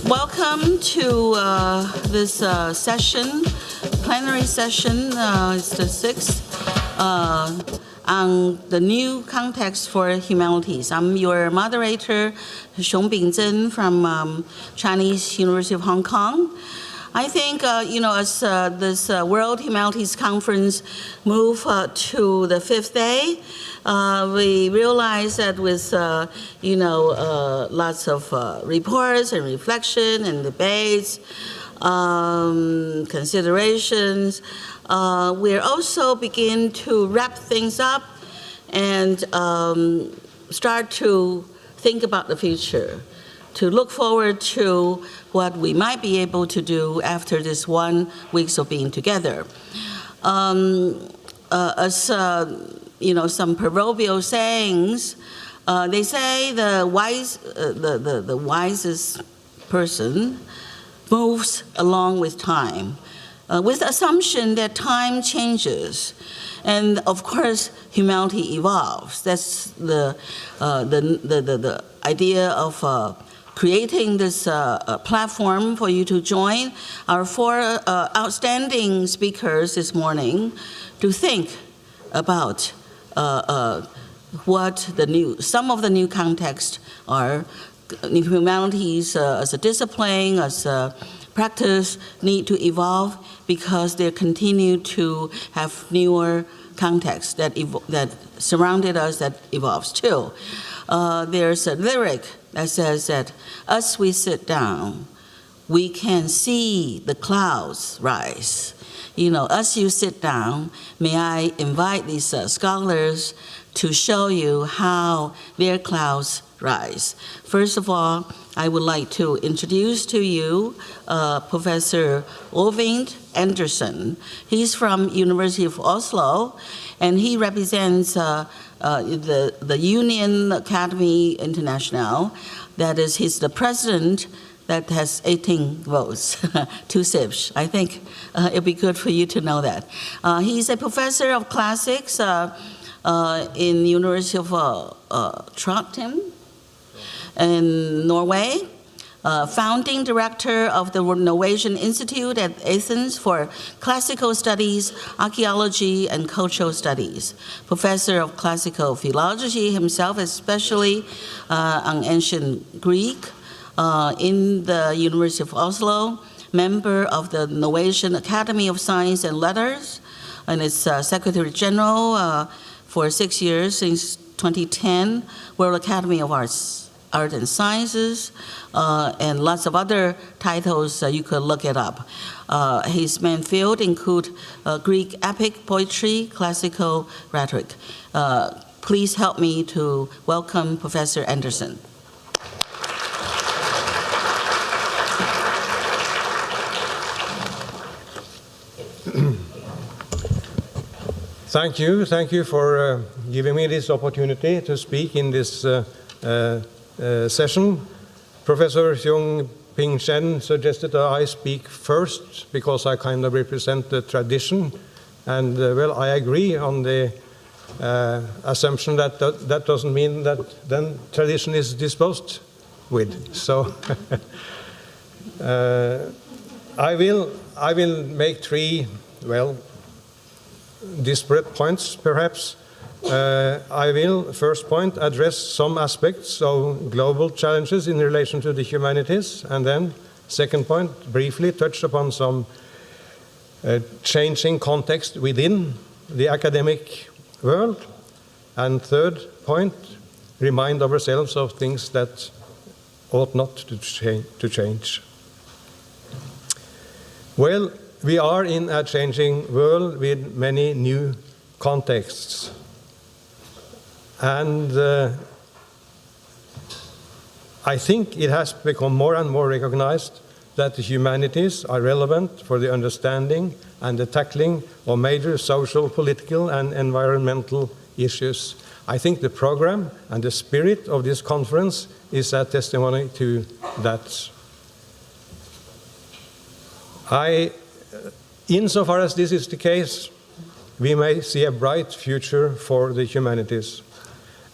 Welcome to this session, plenary session. It's the 6th on the new context for humanities. I'm your moderator, Xiong Bingzhen from Chinese University of Hong Kong. I think, as this World Humanities Conference move to the 5th day, we realize that with, lots of reports and reflection and debates, considerations, we're also begin to wrap things up and start to think about the future, to look forward to what we might be able to do after this 1 week of being together. Some proverbial sayings, they say the wisest person moves along with time, with the assumption that time changes. And of course, humanity evolves. That's the idea of creating this platform for you to join our 4 outstanding speakers this morning to think about what some of the new contexts are. Humanities as a discipline, as a practice need to evolve because they continue to have newer contexts that surrounded us that evolves too. There's a lyric that says that as we sit down, we can see the clouds rise. As you sit down, may I invite these scholars to show you how their clouds rise. First of all, I would like to introduce to you Professor Øyvind Andersen. He's from University of Oslo, and he represents the Union Academy International. That is, he's the president that has 18 votes, 2 SIPs. I think it'd be good for you to know that. He's a professor of classics in the University of Trondheim in Norway, founding director of the Norwegian Institute at Athens for Classical Studies, Archaeology, and Cultural Studies, professor of classical philology himself, especially on ancient Greek, in the University of Oslo, member of the Norwegian Academy of Science and Letters, and is Secretary General for 6 years, since 2010, World Academy of Art and Sciences, and lots of other titles. You could look it up. His main field include Greek epic poetry, classical rhetoric. Please help me to welcome Professor Andersen. Thank you for giving me this opportunity to speak in this session. Professor Xiong Bingzhen suggested that I speak first because I kind of represent the tradition, and I agree on the assumption that that doesn't mean that then tradition is disposed with. So I will make 3 disparate points, perhaps. I will, first point, address some aspects of global challenges in relation to the humanities, and then, second point, briefly touch upon some changing context within the academic world, and third point, remind ourselves of things that ought not to change. Well, we are in a changing world with many new contexts. And I think it has become more and more recognized that the humanities are relevant for the understanding and the tackling of major social, political, and environmental issues. I think the program and the spirit of this conference is a testimony to that. Insofar as this is the case, we may see a bright future for the humanities.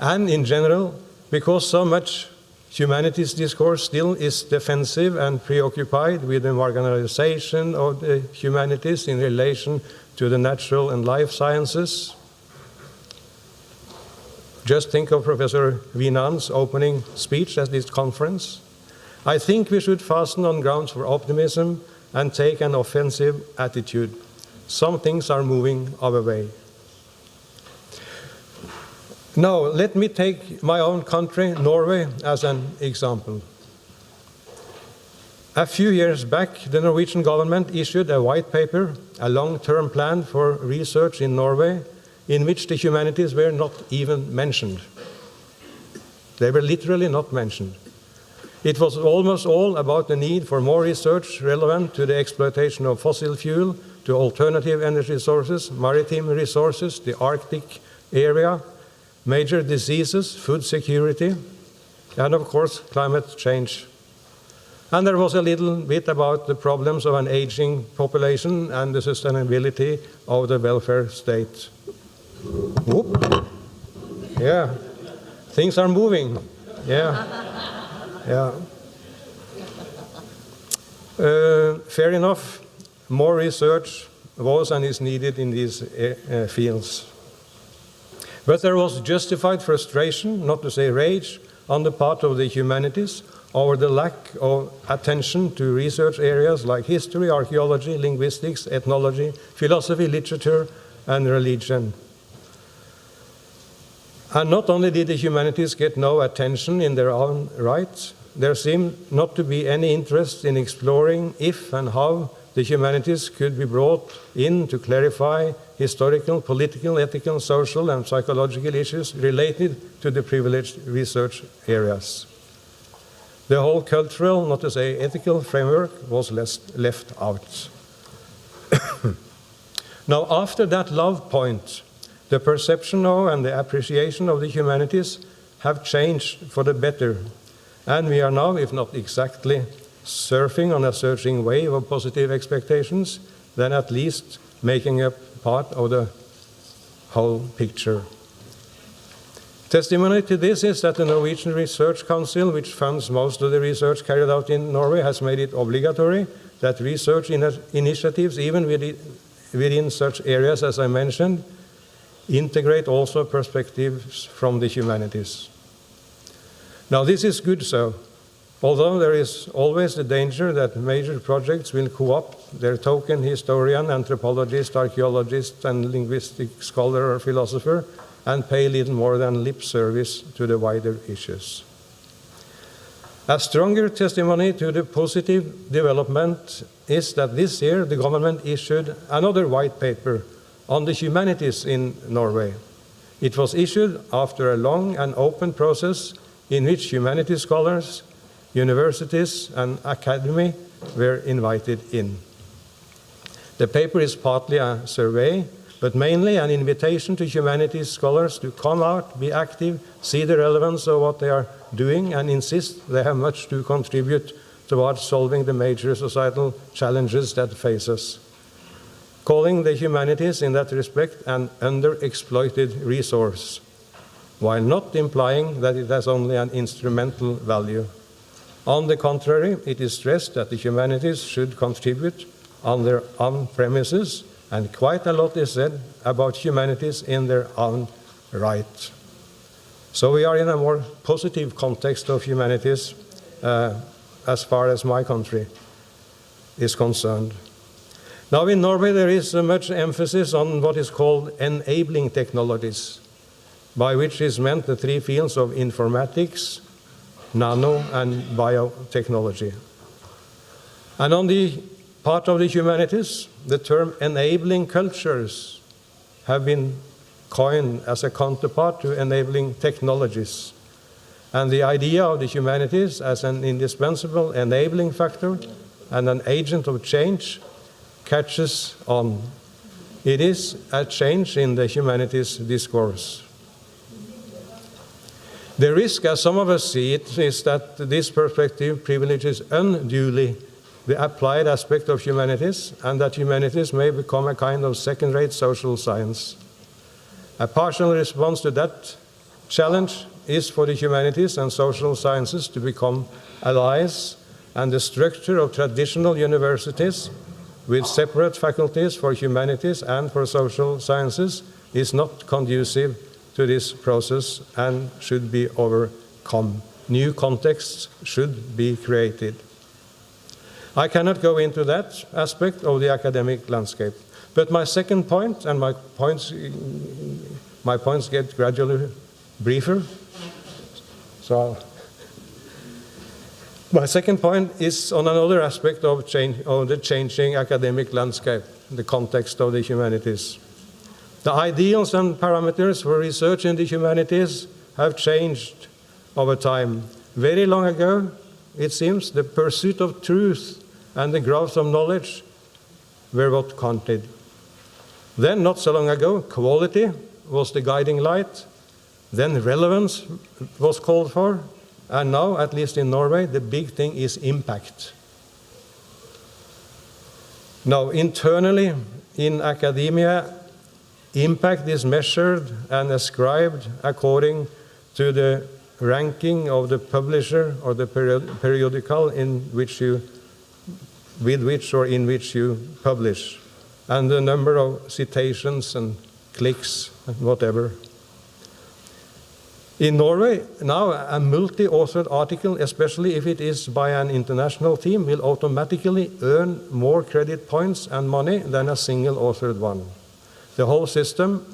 And in general, because so much humanities discourse still is defensive and preoccupied with the marginalization of the humanities in relation to the natural and life sciences. Just think of Professor Winan's opening speech at this conference. I think we should fasten on grounds for optimism and take an offensive attitude. Some things are moving our way. Now, let me take my own country, Norway, as an example. A few years back, the Norwegian government issued a white paper, a long-term plan for research in Norway, in which the humanities were not even mentioned. They were literally not mentioned. It was almost all about the need for more research relevant to the exploitation of fossil fuel, to alternative energy sources, maritime resources, the Arctic area, major diseases, food security, and of course, climate change. And there was a little bit about the problems of an aging population and the sustainability of the welfare state. Whoop. Yeah, things are moving. Yeah, yeah. Fair enough, more research was and is needed in these fields. But there was justified frustration, not to say rage, on the part of the humanities over the lack of attention to research areas like history, archaeology, linguistics, ethnology, philosophy, literature, and religion. And not only did the humanities get no attention in their own right, there seemed not to be any interest in exploring if and how the humanities could be brought in to clarify historical, political, ethical, social, and psychological issues related to the privileged research areas. The whole cultural, not to say ethical, framework was left out. Now, after that love point, the perception of and the appreciation of the humanities have changed for the better, and we are now, if not exactly surfing on a surging wave of positive expectations, then at least making up part of the whole picture. Testimony to this is that the Norwegian Research Council, which funds most of the research carried out in Norway, has made it obligatory that research initiatives, even within such areas as I mentioned, integrate also perspectives from the humanities. Now, this is good so. Although there is always the danger that major projects will co-opt their token historian, anthropologist, archaeologist, and linguistic scholar or philosopher and pay little more than lip service to the wider issues. A stronger testimony to the positive development is that this year the government issued another white paper on the humanities in Norway. It was issued after a long and open process in which humanities scholars, universities, and academy were invited in. The paper is partly a survey, but mainly an invitation to humanities scholars to come out, be active, see the relevance of what they are doing, and insist they have much to contribute towards solving the major societal challenges that face us, calling the humanities in that respect an underexploited resource, while not implying that it has only an instrumental value. On the contrary, it is stressed that the humanities should contribute on their own premises, and quite a lot is said about humanities in their own right. So we are in a more positive context of humanities as far as my country is concerned. Now in Norway there is much emphasis on what is called enabling technologies, by which is meant the three fields of informatics, nano, and biotechnology. And on the part of the humanities, the term enabling cultures have been coined as a counterpart to enabling technologies. And the idea of the humanities as an indispensable enabling factor and an agent of change catches on. It is a change in the humanities discourse. The risk, as some of us see it, is that this perspective privileges unduly the applied aspect of humanities, and that humanities may become a kind of second-rate social science. A partial response to that challenge is for the humanities and social sciences to become allies, and the structure of traditional universities with separate faculties for humanities and for social sciences is not conducive to this process and should be overcome. New contexts should be created. I cannot go into that aspect of the academic landscape. But my second point, and my points get gradually briefer. So my second point is on another aspect of the changing academic landscape, the context of the humanities. The ideals and parameters for research in the humanities have changed over time. Very long ago, it seems, the pursuit of truth and the growth of knowledge were what counted. Then, not so long ago, quality was the guiding light. Then relevance was called for. And now, at least in Norway, the big thing is impact. Now, internally in academia, impact is measured and ascribed according to the ranking of the publisher or the periodical with which or in which you publish, and the number of citations and clicks and whatever. In Norway, now a multi-authored article, especially if it is by an international team, will automatically earn more credit points and money than a single authored one. The whole system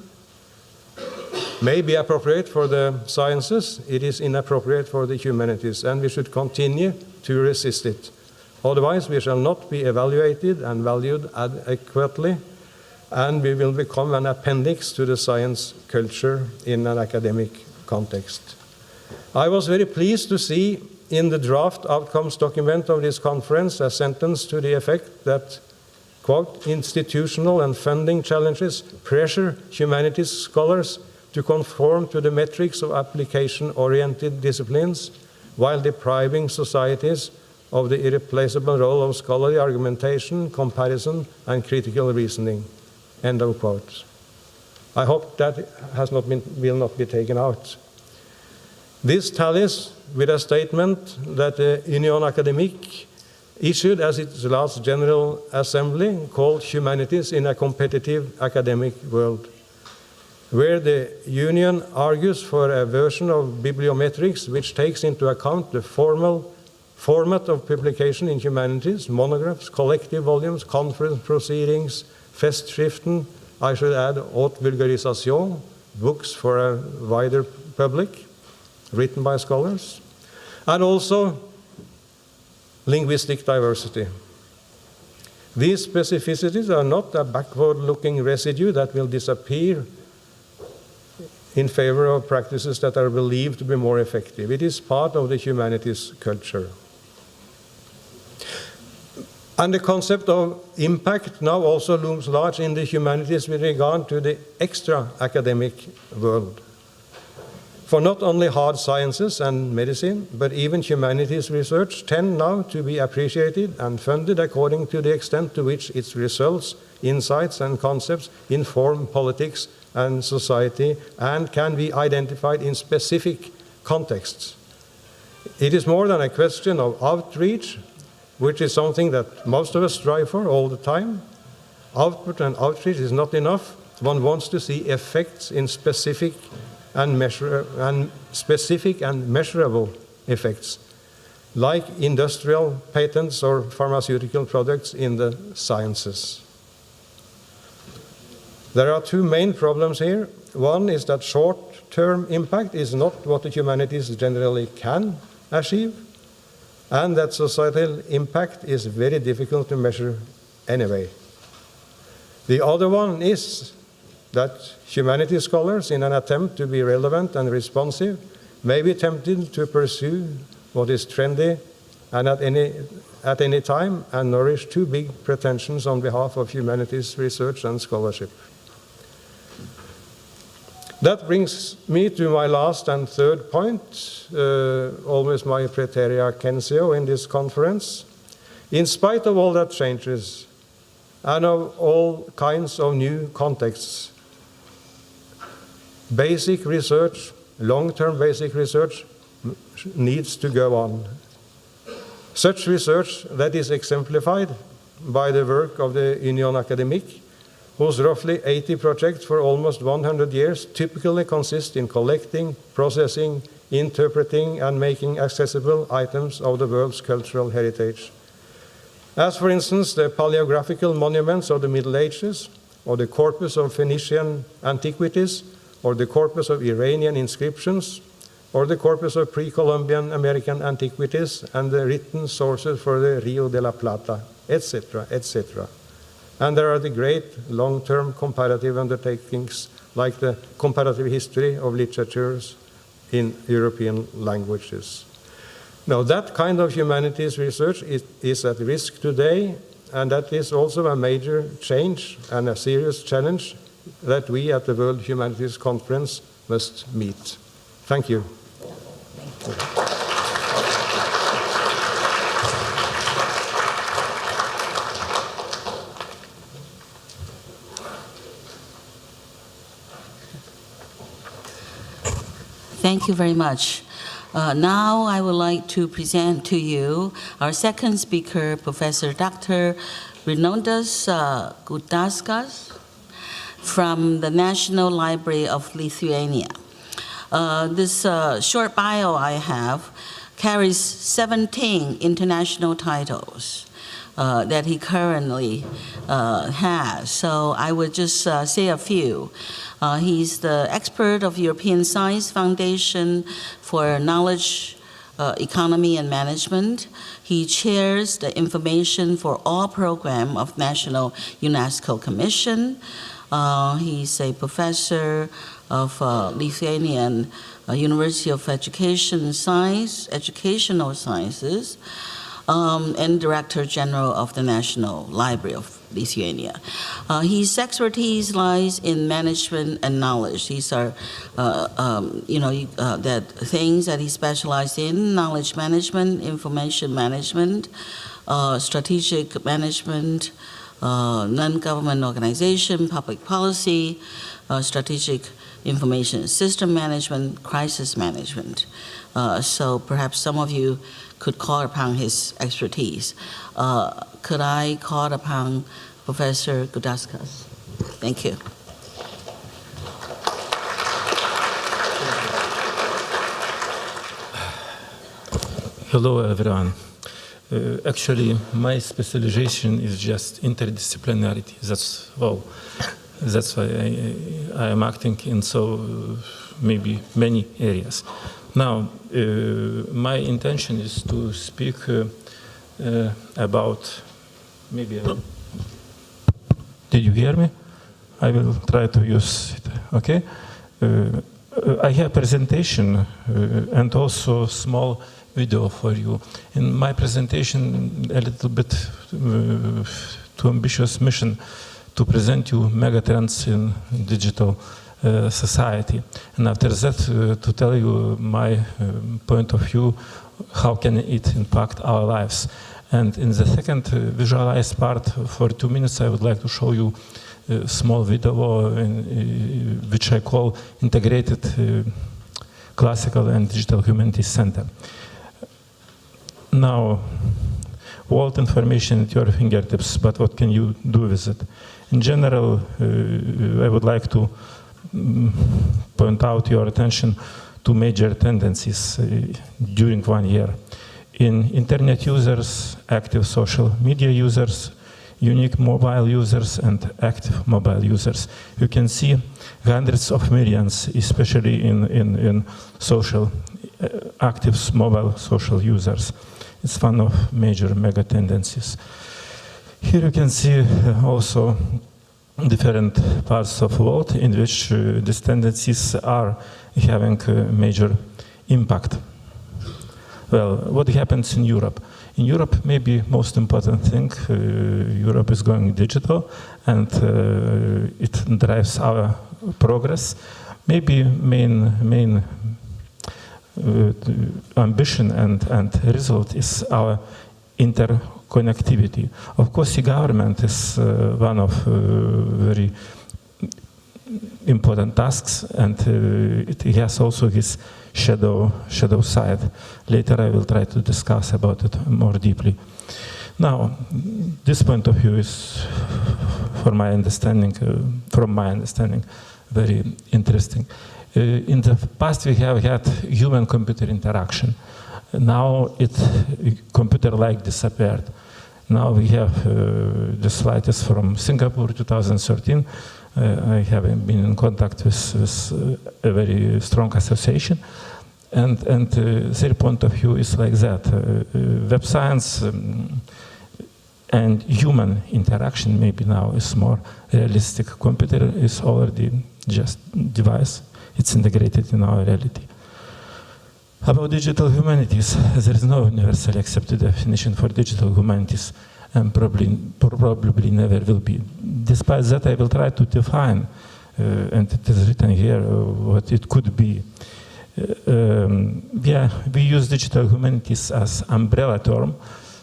may be appropriate for the sciences, it is inappropriate for the humanities, and we should continue to resist it. Otherwise, we shall not be evaluated and valued adequately, and we will become an appendix to the science culture in an academic context. I was very pleased to see in the draft outcomes document of this conference a sentence to the effect that, quote, institutional and funding challenges pressure humanities scholars to conform to the metrics of application-oriented disciplines while depriving societies of the irreplaceable role of scholarly argumentation, comparison, and critical reasoning, end of quote. I hope that will not be taken out. This tallies with a statement that the Union Académique issued as its last General Assembly called Humanities in a Competitive Academic World, where the Union argues for a version of bibliometrics which takes into account the formal format of publication in humanities, monographs, collective volumes, conference proceedings, festschriften, I should add haute vulgarisation, books for a wider public, written by scholars, and also linguistic diversity. These specificities are not a backward-looking residue that will disappear in favor of practices that are believed to be more effective. It is part of the humanities culture. And the concept of impact now also looms large in the humanities with regard to the extra academic world. For not only hard sciences and medicine, but even humanities research tend now to be appreciated and funded according to the extent to which its results, insights, and concepts inform politics and society and can be identified in specific contexts. It is more than a question of outreach, which is something that most of us strive for all the time. Output and outreach is not enough. One wants to see effects in specific and measurable effects, like industrial patents or pharmaceutical products in the sciences. There are two main problems here. One is that short-term impact is not what the humanities generally can achieve, and that societal impact is very difficult to measure anyway. The other one is that humanities scholars, in an attempt to be relevant and responsive, may be tempted to pursue what is trendy and at any time and nourish too big pretensions on behalf of humanities research and scholarship. That brings me to my last and third point, always my praeterea censeo in this conference. In spite of all that changes and of all kinds of new contexts, basic research long-term basic research needs to go on. Such research that is exemplified by the work of the Union Académique, whose roughly 80 projects for almost 100 years typically consist in collecting, processing, interpreting, and making accessible items of the world's cultural heritage. As, for instance, the paleographical monuments of the Middle Ages, or the corpus of Phoenician antiquities, or the corpus of Iranian inscriptions, or the corpus of pre-Columbian American antiquities and the written sources for the Rio de la Plata, etc., etc. And there are the great long-term comparative undertakings like the comparative history of literatures in European languages. Now, that kind of humanities research is at risk today, and that is also a major change and a serious challenge that we at the World Humanities Conference must meet. Thank you. Thank you very much. Now I would like to present to you our second speaker, Professor Dr. Rinaldas Gudauskas from the National Library of Lithuania. This short bio I have carries 17 international titles that he currently has. So I would just say a few. He's the expert of European Science Foundation for Knowledge Economy and Management. He chairs the Information for All program of National UNESCO Commission. He's a professor of Lithuanian University of Educational Sciences, and Director General of the National Library of Lithuania. His expertise lies in management and knowledge. These are, that things that he specialized in: knowledge management, information management, strategic management, non-government organization, public policy, strategic information system management, crisis management. So perhaps some of you could call upon his expertise. Could I call upon Professor Gudauskas? Thank you. Hello, everyone. Actually, my specialization is just interdisciplinarity. That's why I am acting in maybe many areas. Now, my intention is to speak about maybe. Did you hear me? I will try to use it. Okay. I have a presentation and also small video for you. In my presentation, a little bit too ambitious mission to present you megatrends in digital society. And after that, to tell you my point of view, how can it impact our lives. And in the second visualized part, for 2 minutes, I would like to show you a small video which I call Integrated Classical and Digital Humanities Center. Now, world information at your fingertips, but what can you do with it? In general, I would like to point out your attention to major tendencies during 1 year. In internet users, active social media users, unique mobile users, and active mobile users. You can see hundreds of millions, especially in social, active mobile social users. It's one of major mega tendencies. Here you can see also different parts of the world in which these tendencies are having a major impact. Well, what happens in Europe? In Europe, maybe most important thing, Europe is going digital and it drives our progress. Maybe main ambition and result is our interconnectivity. Of course, the government is one of very important tasks, and it has also his shadow side. Later I will try to discuss about it more deeply. Now, this point of view is, from my understanding, very interesting. In the past, we have had human-computer interaction. Now, computer-like disappeared. Now we have the slide is from Singapore, 2013. I have been in contact with a very strong association, and their point of view is like that. Web science and human interaction maybe now is more realistic. Computer is already just device. It's integrated in our reality. About digital humanities, there is no universally accepted definition for digital humanities, and probably never will be. Despite that, I will try to define, and it is written here, what it could be. We use digital humanities as umbrella term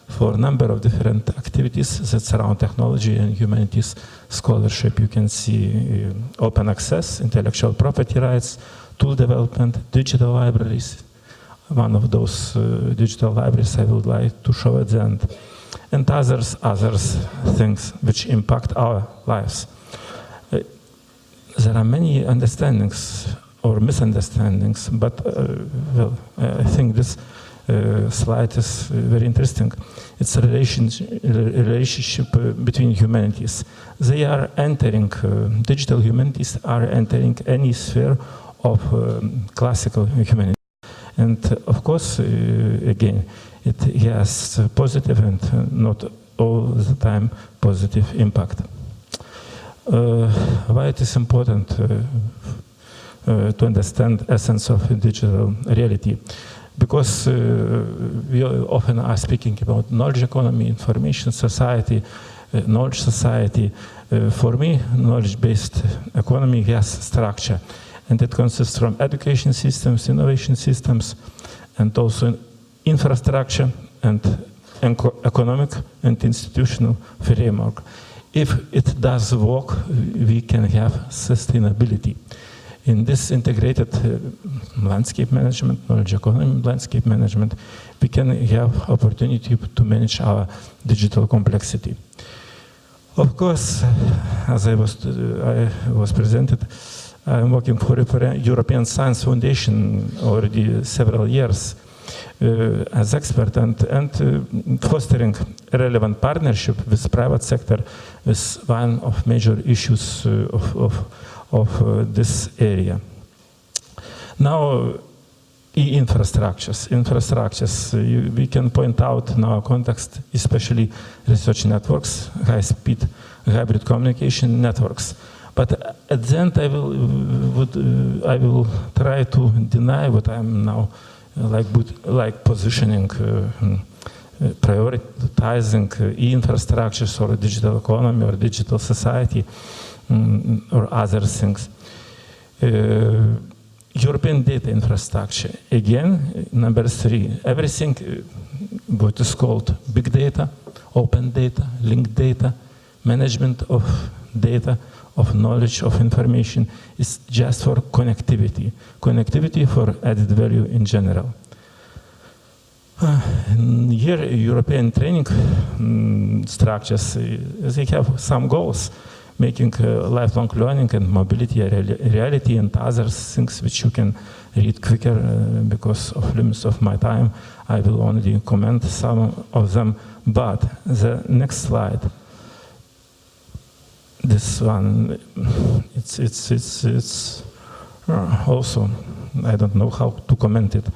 for a number of different activities that surround technology and humanities scholarship. You can see open access, intellectual property rights, tool development, digital libraries. One of those digital libraries I would like to show at the end, and others things which impact our lives. There are many understandings or misunderstandings, but I think this slide is very interesting. It's a relationship between humanities. They are entering, digital humanities are entering any sphere of classical humanity. And of course, again, it has positive and not all the time positive impact. Why it is important to understand essence of digital reality? Because we often are speaking about knowledge economy, information society, knowledge society. For me, knowledge-based economy has structure. And it consists from education systems, innovation systems, and also infrastructure and economic and institutional framework. If it does work, we can have sustainability. In this integrated landscape management, knowledge economy landscape management, we can have opportunity to manage our digital complexity. Of course, as I was presented, I'm working for European Science Foundation already several years as expert, and fostering a relevant partnership with private sector is one of major issues of this area. Now, infrastructures, we can point out in our context, especially research networks, high-speed hybrid communication networks. But at the end, I will try to deny what I'm now positioning, prioritizing e-infrastructures or digital economy or digital society or other things. European data infrastructure. Again, number 3, everything what is called big data, open data, linked data, management of data, of knowledge, of information is just for connectivity. Connectivity for added value in general. Here, European training structures, they have some goals, making lifelong learning and mobility a reality, and other things which you can read quicker because of limits of my time. I will only comment some of them, but the next slide, this one, it's also, I don't know how to comment it.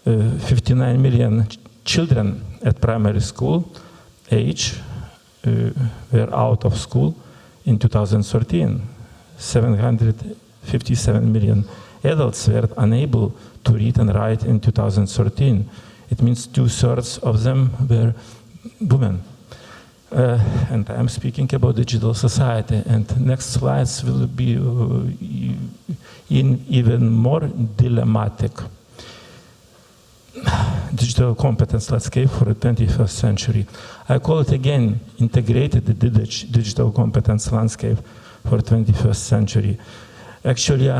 59 million children at primary school age were out of school in 2013. 757 million adults were unable to read and write in 2013. It means 2/3 of them were women. And I'm speaking about digital society, and next slides will be even more dilemmatic. Digital competence landscape for the 21st century. I call it again integrated digital competence landscape for 21st century. actually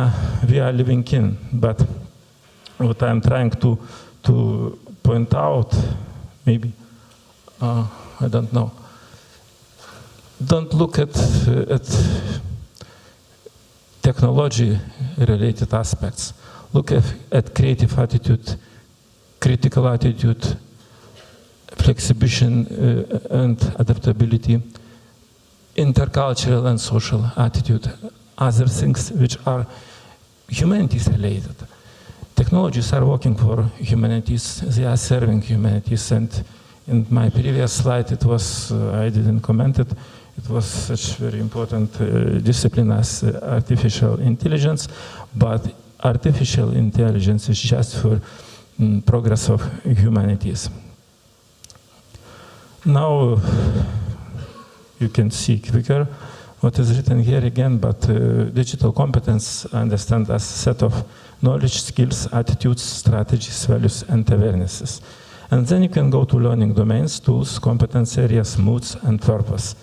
we are living in. But what I'm trying to point out, maybe, I don't know. Don't look at technology-related aspects. Look at creative attitude, critical attitude, flexibility and adaptability, intercultural and social attitude, other things which are humanities related. Technologies are working for humanities, they are serving humanities, and in my previous slide it was, I didn't comment it, it was such very important discipline as artificial intelligence, but artificial intelligence is just for progress of humanities. Now you can see quicker what is written here again, but digital competence I understand as a set of knowledge, skills, attitudes, strategies, values, and awarenesses. And then you can go to learning domains, tools, competence areas, moods, and purpose.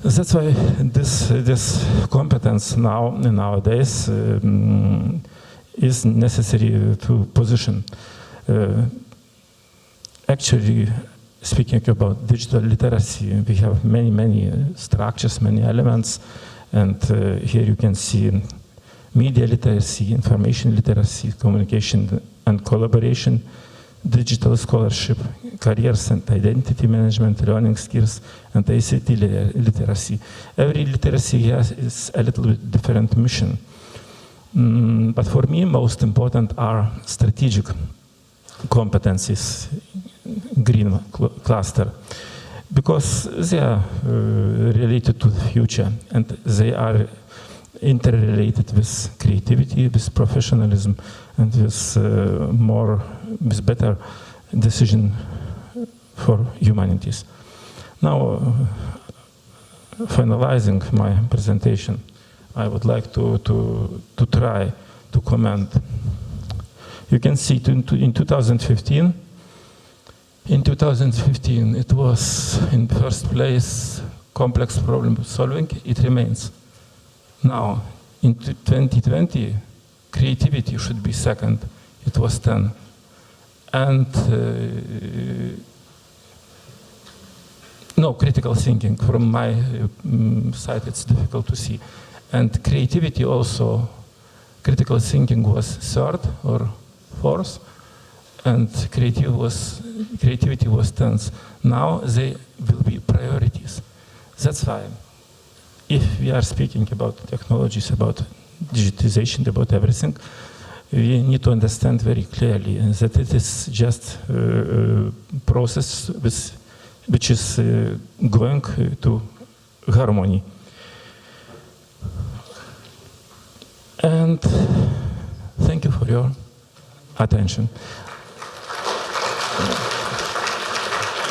That's why this competence nowadays is necessary to position. Actually, speaking about digital literacy, we have many structures, many elements, and here you can see media literacy, information literacy, communication and collaboration, digital scholarship, careers and identity management, learning skills, and ICT literacy. Every literacy has a little bit different mission. But for me, most important are strategic competencies, green cluster, because they are related to the future and they are interrelated with creativity, with professionalism, and with better decision for humanities. Now, finalizing my presentation, I would like to try to comment. You can see in 2015, it was in first place complex problem solving, it remains. Now, in 2020, creativity should be second, it was 10. And no, critical thinking, from my side it's difficult to see. And creativity also, critical thinking was third or fourth, and creativity was 10th. Now they will be priorities. That's why, if we are speaking about technologies, about digitization, about everything, we need to understand very clearly that it is just a process which is going to harmony. And thank you for your attention.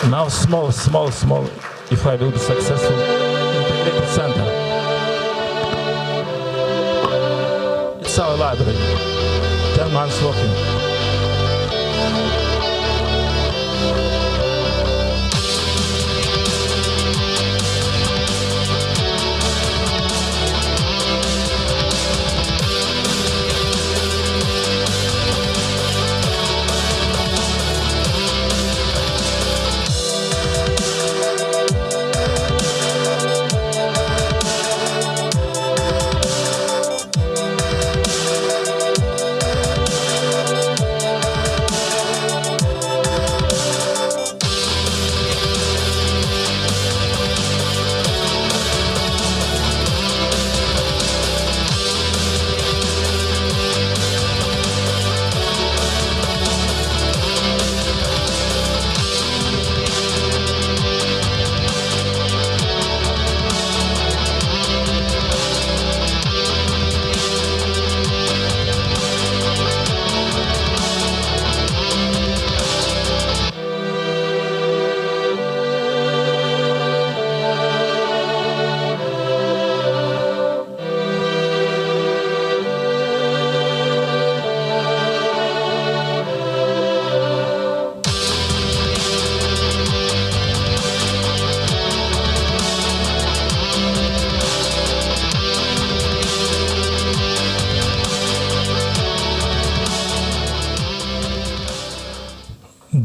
Now small, if I will be successful, integrated center. It's our library, 10 months working.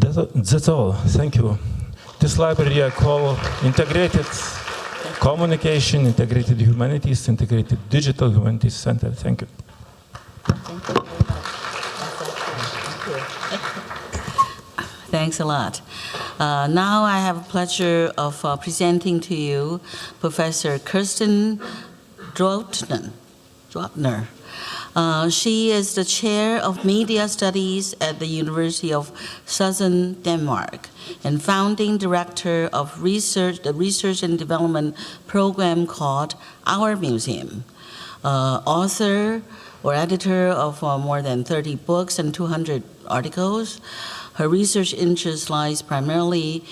That's all. Thank you. This library I call Integrated Communication, Integrated Humanities, Integrated Digital Humanities Center. Thank you. Thank you very much. Thanks a lot. Now I have the pleasure of presenting to you Professor Kirsten Drottner. She is the chair of media studies at the University of Southern Denmark and founding director of the research and development program called Our Museum. Author or editor of more than 30 books and 200 articles. Her research interests lies primarily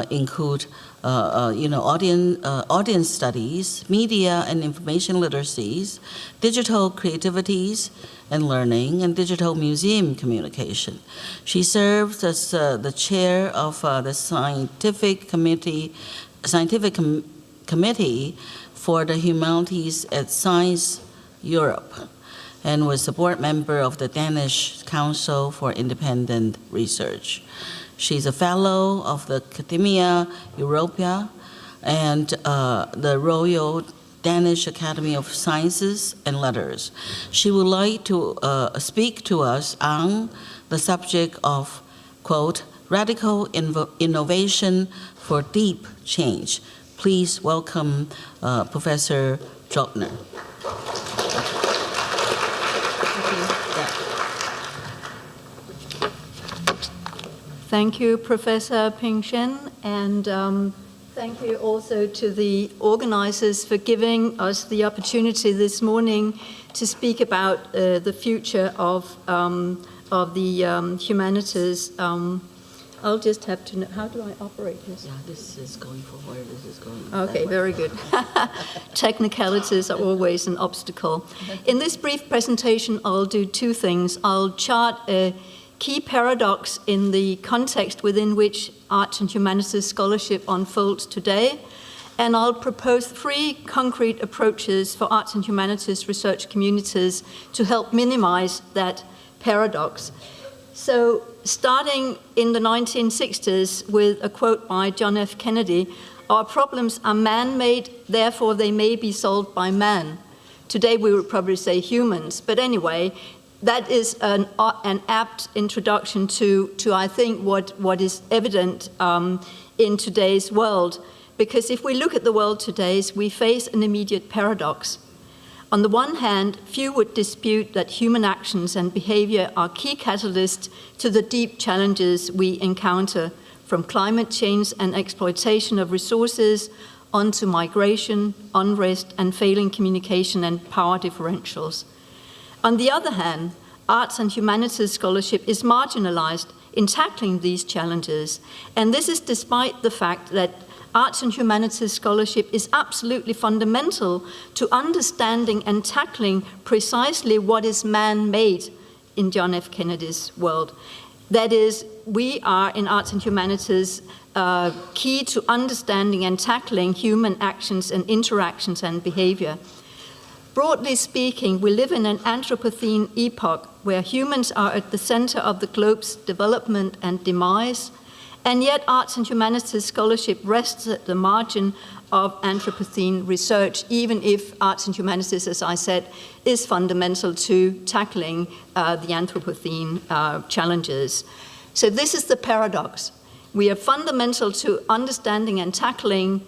include audience studies, media and information literacies, digital creativities and learning, and digital museum communication. She serves as the chair of the scientific committee for the Humanities at Science Europe, and was a board member of the Danish Council for Independent Research. She's a fellow of the Academia Europea and the Royal Danish Academy of Sciences and Letters. She would like to speak to us on the subject of, quote, radical innovation for deep change. Please welcome Professor Drottner. Thank you, Professor Ping Shen, and thank you also to the organizers for giving us the opportunity this morning to speak about the future of the humanities. I'll just have to know, how do I operate this? Yeah, this is going forward, this is going Okay, very good. Technicalities are always an obstacle. In this brief presentation, I'll do two things. I'll chart a key paradox in the context within which arts and humanities scholarship unfolds today, and I'll propose 3 concrete approaches for arts and humanities research communities to help minimize that paradox. So, starting in the 1960s with a quote by John F. Kennedy, "Our problems are man-made, therefore they may be solved by man." Today we would probably say humans, but anyway, that is an apt introduction to I think, what is evident in today's world. Because if we look at the world today, we face an immediate paradox. On the one hand, few would dispute that human actions and behavior are key catalysts to the deep challenges we encounter, from climate change and exploitation of resources, on to migration, unrest, and failing communication and power differentials. On the other hand, arts and humanities scholarship is marginalized in tackling these challenges, and this is despite the fact that arts and humanities scholarship is absolutely fundamental to understanding and tackling precisely what is man-made in John F. Kennedy's world. That is, we are in arts and humanities key to understanding and tackling human actions and interactions and behavior. Broadly speaking, we live in an Anthropocene epoch where humans are at the center of the globe's development and demise, and yet arts and humanities scholarship rests at the margin of Anthropocene research, even if arts and humanities, as I said, is fundamental to tackling the Anthropocene challenges. So this is the paradox. We are fundamental to understanding and tackling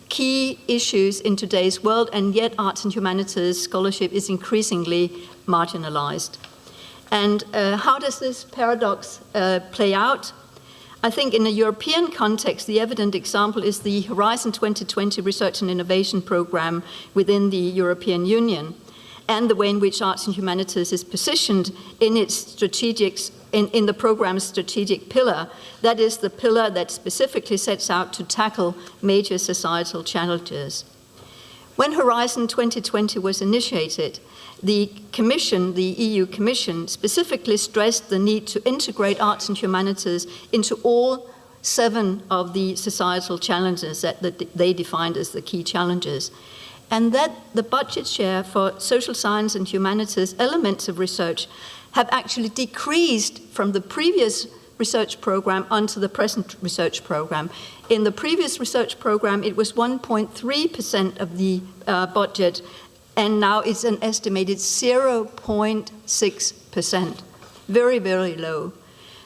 key issues in today's world, and yet arts and humanities scholarship is increasingly marginalized. And how does this paradox play out? I think in a European context, the evident example is the Horizon 2020 Research and Innovation Program within the European Union, and the way in which arts and humanities is positioned in its in the program's strategic pillar. That is the pillar that specifically sets out to tackle major societal challenges. When Horizon 2020 was initiated, the Commission, the EU Commission, specifically stressed the need to integrate arts and humanities into all 7 of the societal challenges that they defined as the key challenges. And that the budget share for social science and humanities elements of research have actually decreased from the previous research program onto the present research program. In the previous research program, it was 1.3% of the budget, and now it's an estimated 0.6%. Very, very low.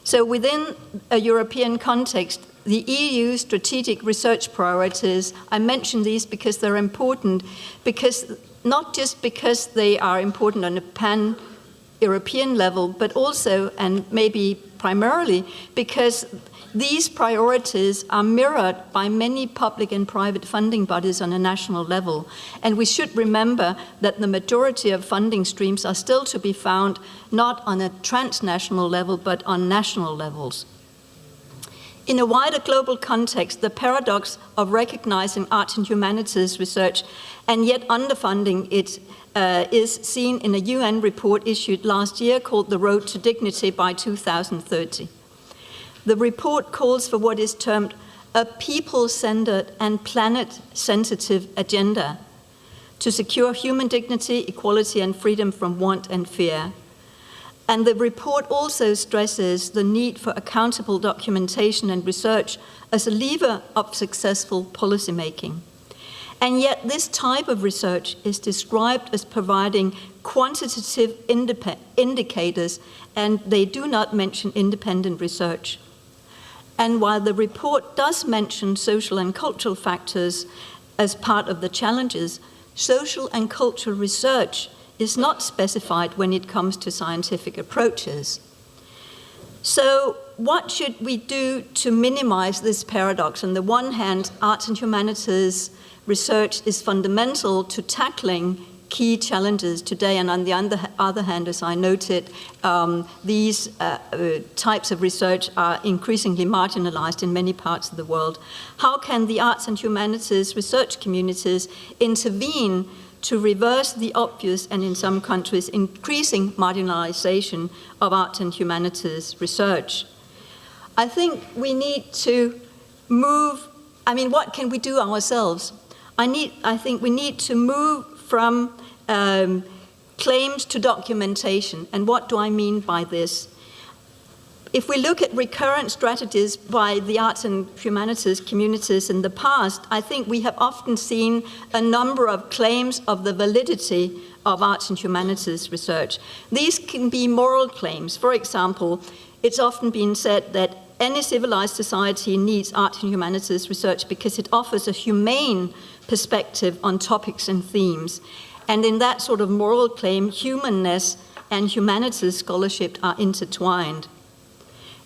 So within a European context, the EU strategic research priorities, I mention these because they're important, because not just because they are important on a pan-European level, but also, and maybe primarily, because these priorities are mirrored by many public and private funding bodies on a national level. And we should remember that the majority of funding streams are still to be found not on a transnational level, but on national levels. In a wider global context, the paradox of recognizing arts and humanities research and yet underfunding it is seen in a UN report issued last year called The Road to Dignity by 2030. The report calls for what is termed a people-centered and planet-sensitive agenda to secure human dignity, equality, and freedom from want and fear. And the report also stresses the need for accountable documentation and research as a lever of successful policymaking. And yet this type of research is described as providing quantitative indicators, and they do not mention independent research. And while the report does mention social and cultural factors as part of the challenges, social and cultural research is not specified when it comes to scientific approaches. So what should we do to minimize this paradox? On the one hand, arts and humanities research is fundamental to tackling key challenges today, and on the other hand, as I noted, these types of research are increasingly marginalized in many parts of the world. How can the arts and humanities research communities intervene to reverse the obvious and, in some countries, increasing marginalization of arts and humanities research? I think we need to move, what can we do ourselves? I think we need to move from claims to documentation. And what do I mean by this? If we look at recurrent strategies by the arts and humanities communities in the past, I think we have often seen a number of claims of the validity of arts and humanities research. These can be moral claims. For example, it's often been said that any civilized society needs arts and humanities research because it offers a humane perspective on topics and themes. And in that sort of moral claim, humanness and humanities scholarship are intertwined.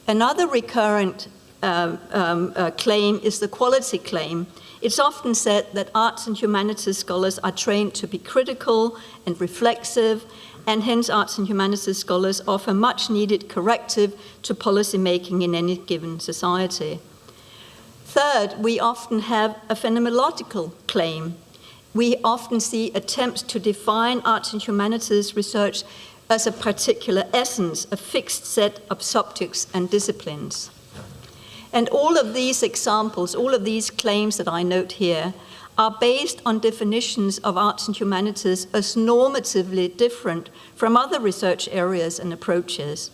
Another recurrent claim is the quality claim. It's often said that arts and humanities scholars are trained to be critical and reflexive, and hence arts and humanities scholars offer much needed corrective to policy making in any given society. Third, we often have a phenomenological claim. We often see attempts to define arts and humanities research as a particular essence, a fixed set of subjects and disciplines. And all of these examples, all of these claims that I note here, are based on definitions of arts and humanities as normatively different from other research areas and approaches.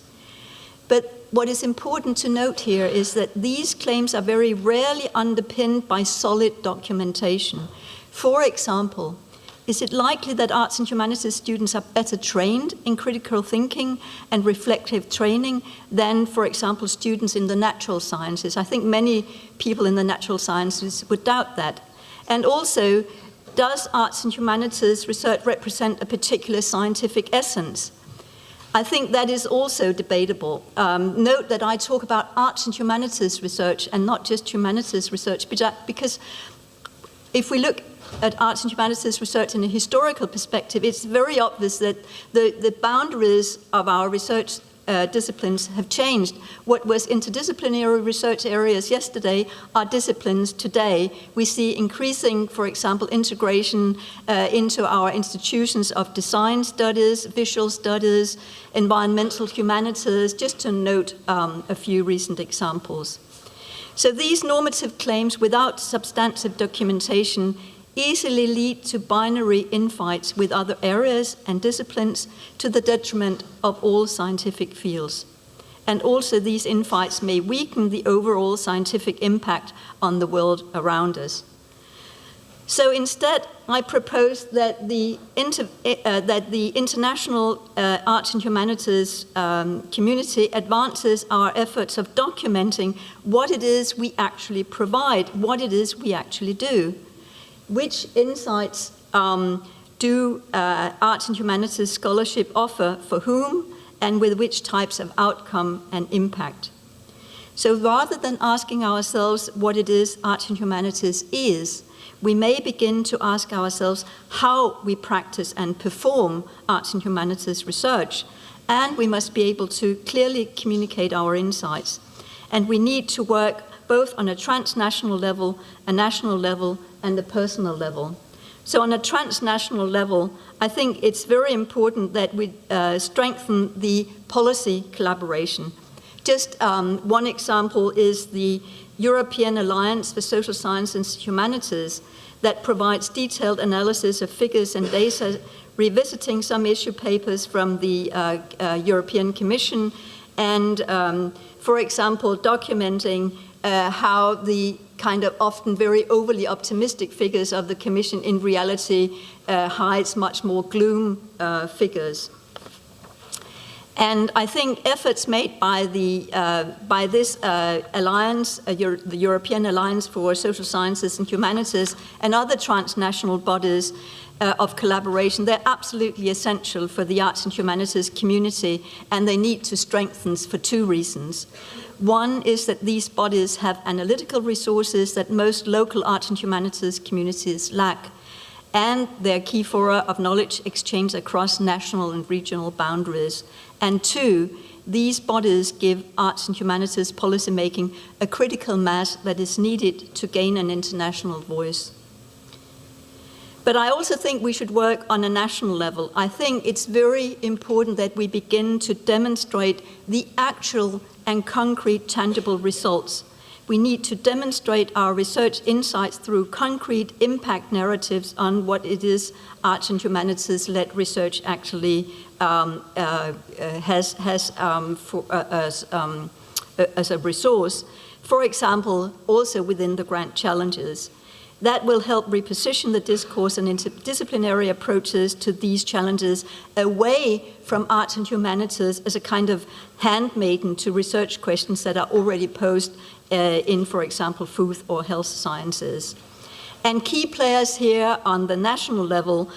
But what is important to note here is that these claims are very rarely underpinned by solid documentation. For example, is it likely that arts and humanities students are better trained in critical thinking and reflective training than, for example, students in the natural sciences? I think many people in the natural sciences would doubt that. And also, does arts and humanities research represent a particular scientific essence? I think that is also debatable. Note that I talk about arts and humanities research and not just humanities research, because if we look at arts and humanities research in a historical perspective, it's very obvious that the boundaries of our research disciplines have changed. What was interdisciplinary research areas yesterday are disciplines today. We see increasing, for example, integration into our institutions of design studies, visual studies, environmental humanities, just to note a few recent examples. So these normative claims without substantive documentation easily lead to binary infights with other areas and disciplines to the detriment of all scientific fields. And also these insights may weaken the overall scientific impact on the world around us. So instead, I propose that the international arts and humanities community advances our efforts of documenting what it is we actually provide, what it is we actually do. Which insights do arts and humanities scholarship offer for whom and with which types of outcome and impact? So rather than asking ourselves what it is arts and humanities is, we may begin to ask ourselves how we practice and perform arts and humanities research, and we must be able to clearly communicate our insights. And we need to work both on a transnational level, a national level, and a personal level. So on a transnational level, I think it's very important that we strengthen the policy collaboration. Just one example is the European Alliance for Social Science and Humanities that provides detailed analysis of figures and data, revisiting some issue papers from the European Commission, and, for example, documenting how the kind of often very overly optimistic figures of the Commission in reality hides much more gloom figures. And I think efforts made by this alliance, the European Alliance for Social Sciences and Humanities, and other transnational bodies of collaboration, they're absolutely essential for the arts and humanities community, and they need to strengthen for two reasons. One is that these bodies have analytical resources that most local arts and humanities communities lack, and they're key fora of knowledge exchange across national and regional boundaries. And two, these bodies give arts and humanities policymaking a critical mass that is needed to gain an international voice. But I also think we should work on a national level. I think it's very important that we begin to demonstrate the actual and concrete tangible results. We need to demonstrate our research insights through concrete impact narratives on what it is arts and humanities-led research actually has as a resource. For example, also within the grant challenges. That will help reposition the discourse and interdisciplinary approaches to these challenges away from arts and humanities as a kind of handmaiden to research questions that are already posed in, for example, food or health sciences. And key players here on the national level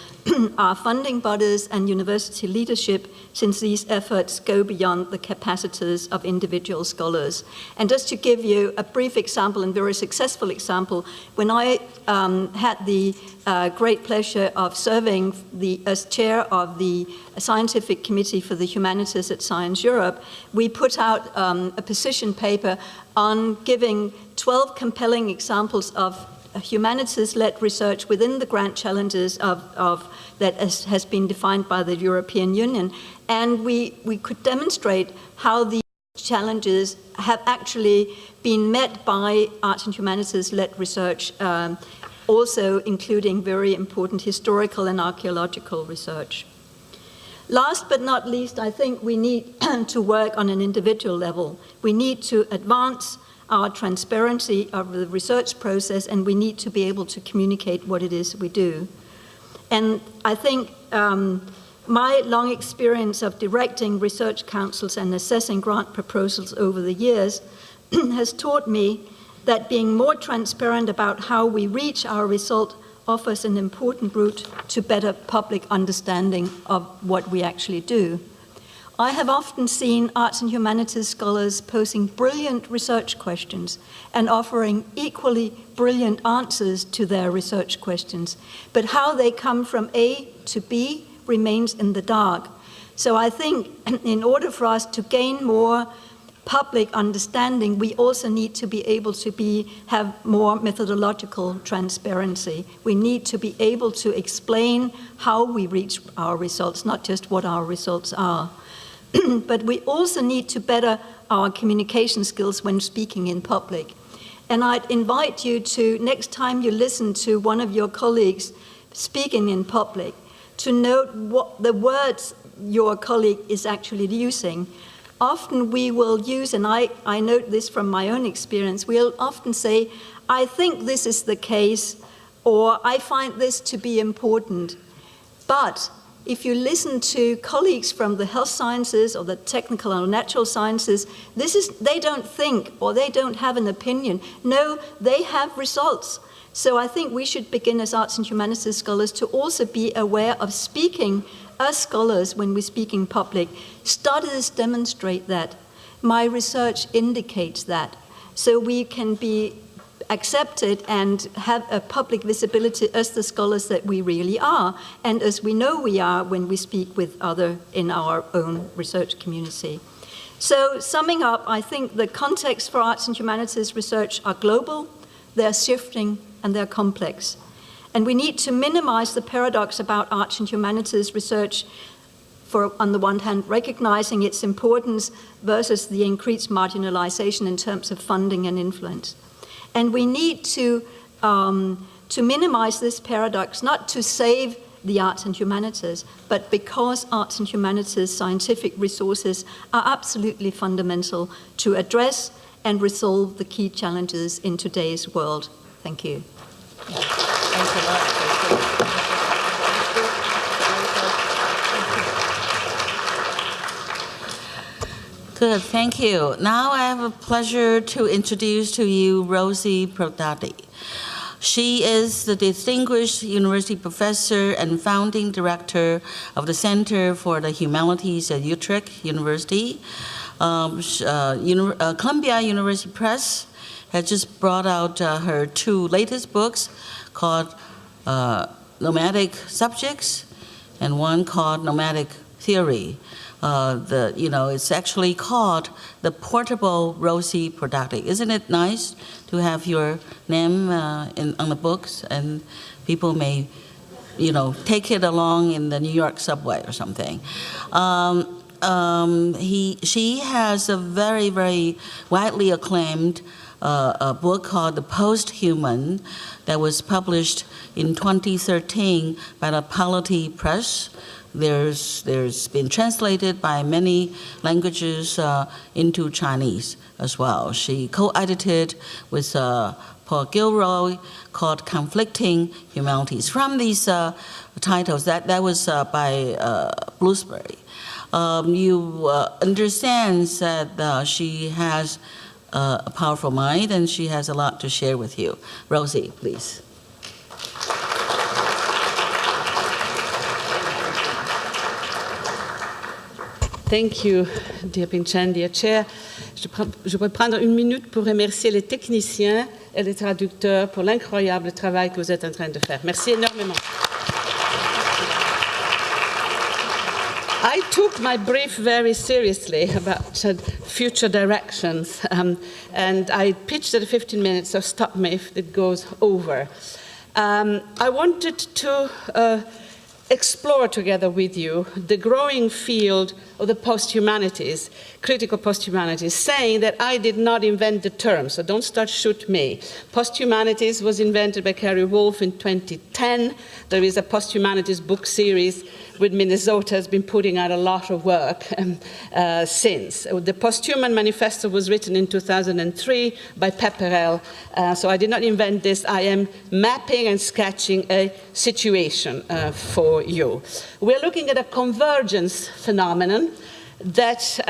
are funding bodies and university leadership, since these efforts go beyond the capacities of individual scholars. And just to give you a brief example, and very successful example, when I had the great pleasure of serving as chair of the scientific committee for the humanities at Science Europe, we put out a position paper on giving 12 compelling examples of humanities-led research within the grant challenges that has been defined by the European Union. And we could demonstrate how these challenges have actually been met by arts and humanities-led research, also including very important historical and archaeological research. Last but not least, I think we need to work on an individual level. We need to advance our transparency of the research process, and we need to be able to communicate what it is we do. And I think my long experience of directing research councils and assessing grant proposals over the years has taught me that being more transparent about how we reach our result offers an important route to better public understanding of what we actually do. I have often seen arts and humanities scholars posing brilliant research questions and offering equally brilliant answers to their research questions, but how they come from A to B remains in the dark. So I think in order for us to gain more public understanding, we also need to be able to have more methodological transparency. We need to be able to explain how we reach our results, not just what our results are. But we also need to better our communication skills when speaking in public. And I'd invite you to, next time you listen to one of your colleagues speaking in public, to note what the words your colleague is actually using. often we will use, and I note this from my own experience, we'll often say, I think this is the case, or I find this to be important. But if you listen to colleagues from the health sciences or the technical or natural sciences, they don't think or they don't have an opinion. No, they have results. So I think we should begin as arts and humanities scholars to also be aware of speaking as scholars when we speak in public. Studies demonstrate that. My research indicates that. So we can be accepted and have a public visibility as the scholars that we really are, and as we know we are when we speak with others in our own research community. So summing up, I think the context for arts and humanities research are global, they're shifting, and they're complex. And we need to minimize the paradox about arts and humanities research for, on the one hand, recognizing its importance versus the increased marginalization in terms of funding and influence. And we need to minimize this paradox, not to save the arts and humanities, but because arts and humanities scientific resources are absolutely fundamental to address and resolve the key challenges in today's world. Thank you. Thanks a lot. Good, thank you. Now I have a pleasure to introduce to you Rosie Prodati. She is the Distinguished University Professor and Founding Director of the Center for the Humanities at Utrecht University. Columbia University Press has just brought out her 2 latest books called Nomadic Subjects and one called Nomadic Theory. It's actually called the Portable Rosie Prodati. Isn't it nice to have your name on the books, and people may, take it along in the New York subway or something. She has a very, very widely acclaimed a book called The Post-Human that was published in 2013 by the Polity Press. There's been translated by many languages into Chinese as well. She co-edited with Paul Gilroy called Conflicting Humanities. From these titles, that was by Bloomsbury. You understand that she has a powerful mind and she has a lot to share with you. Rosie, please. Thank you, dear Pinchan, dear Chair. Je voudrais prendre 1 minute pour remercier les techniciens et les traducteurs pour l'incroyable travail que vous êtes en train de faire. Merci énormément. I took my brief very seriously about future directions, and I pitched at 15 minutes, so stop me if it goes over. I wanted to explore together with you the growing field of the post-humanities, critical post-humanities, saying that I did not invent the term, so don't start shoot me. Post-humanities was invented by Carrie Wolf in 2010. There is a post-humanities book series with Minnesota has been putting out a lot of work since. The Post-Human Manifesto was written in 2003 by Pepperell, so I did not invent this. I am mapping and sketching a situation for you. We're looking at a convergence phenomenon that